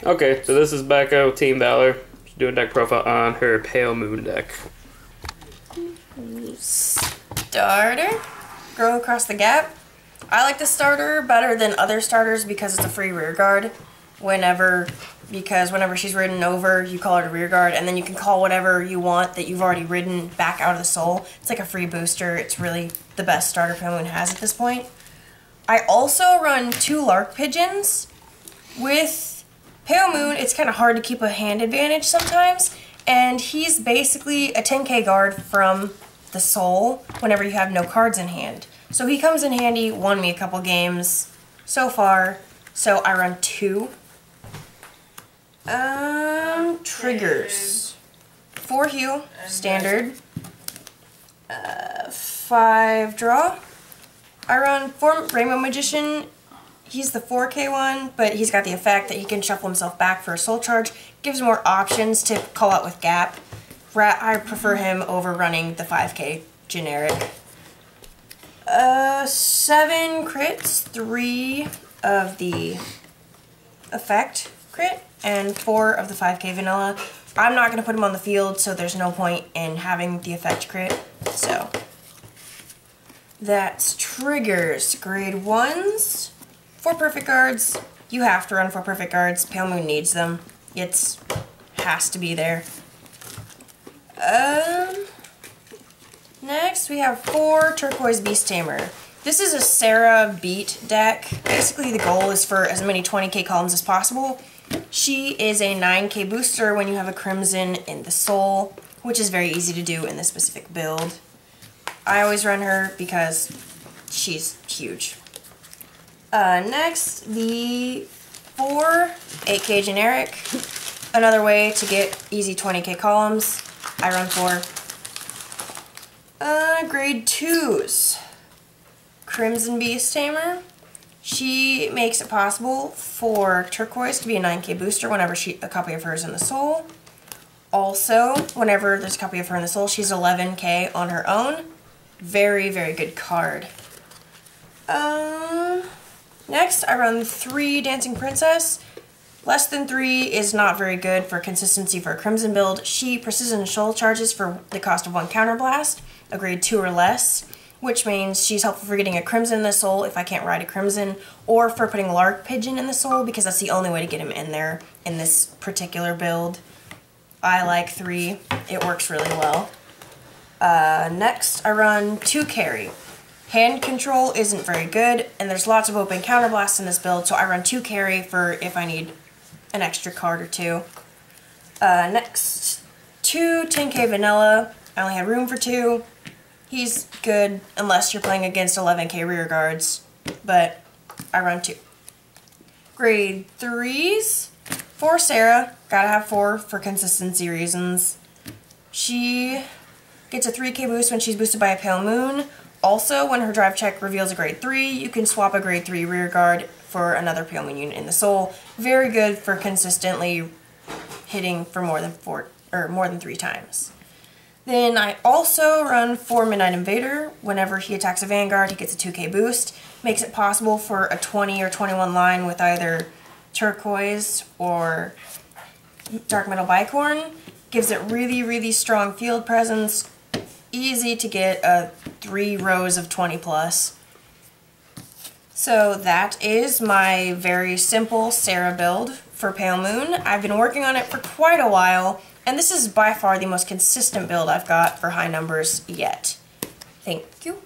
Okay, so this is Bekah with Team Valor. She's doing deck profile on her Pale Moon deck. Starter. Grow across the gap. I like the starter better than other starters because it's a free rear guard. Whenever she's ridden over, you call her to rear guard, and then you can call whatever you want that you've already ridden back out of the soul. It's like a free booster. It's really the best starter Pale Moon has at this point. I also run 2 Lark Pigeons. With Pale Moon, it's kind of hard to keep a hand advantage sometimes, and he's basically a 10k guard from the soul whenever you have no cards in hand. So he comes in handy, won me a couple games so far, so I run 2. Triggers. 4 heal, standard. 5 draw. I run 4 Rainbow Magician. He's the 4k one, but he's got the effect that he can shuffle himself back for a soul charge. Gives more options to call out with gap. I prefer him over running the 5k generic. 7 crits, 3 of the effect crit, and 4 of the 5k vanilla. I'm not going to put him on the field, so there's no point in having the effect crit. So that's triggers. Grade 1s. 4 perfect guards. You have to run 4 perfect guards. Pale Moon needs them. Has to be there. Next we have 4 Turquoise Beast Tamer. This is a Sarah beat deck. Basically the goal is for as many 20k columns as possible. She is a 9k booster when you have a Crimson in the soul, which is very easy to do in this specific build. I always run her because she's huge. Next, the 4 8k generic. Another way to get easy 20k columns. I run 4. Grade 2s. Crimson Beast Tamer. She makes it possible for Turquoise to be a 9k booster whenever a copy of her is in the soul. Also, whenever there's a copy of her in the soul, she's 11k on her own. Very, very good card. Next, I run 3 Dancing Princess. Less than 3 is not very good for consistency for a Crimson build. She Precision Soul charges for the cost of 1 Counterblast, a grade 2 or less, which means she's helpful for getting a Crimson in the soul if I can't ride a Crimson, or for putting Lark Pigeon in the soul because that's the only way to get him in there in this particular build. I like 3. It works really well. Next, I run 2 Carry. Hand control isn't very good, and there's lots of open counterblasts in this build, so I run 2 Carry for if I need an extra card or 2. Next, 2 10k vanilla. I only have room for 2. He's good unless you're playing against 11k rear guards, but I run 2. Grade 3s. 4 Sarah. Gotta have 4 for consistency reasons. She gets a 3k boost when she's boosted by a Pale Moon. Also, when her drive check reveals a grade 3, you can swap a grade 3 rear guard for another Pale Moon unit in the soul. Very good for consistently hitting for more than 3 times. Then I also run 4 Midnight Invader. Whenever he attacks a Vanguard, he gets a 2k boost. Makes it possible for a 20 or 21 line with either Turquoise or Dark Metal Bicorn. Gives it really, really strong field presence. Easy to get 3 rows of 20 plus. So that is my very simple Sarah build for Pale Moon. I've been working on it for quite a while, and this is by far the most consistent build I've got for high numbers yet. Thank you.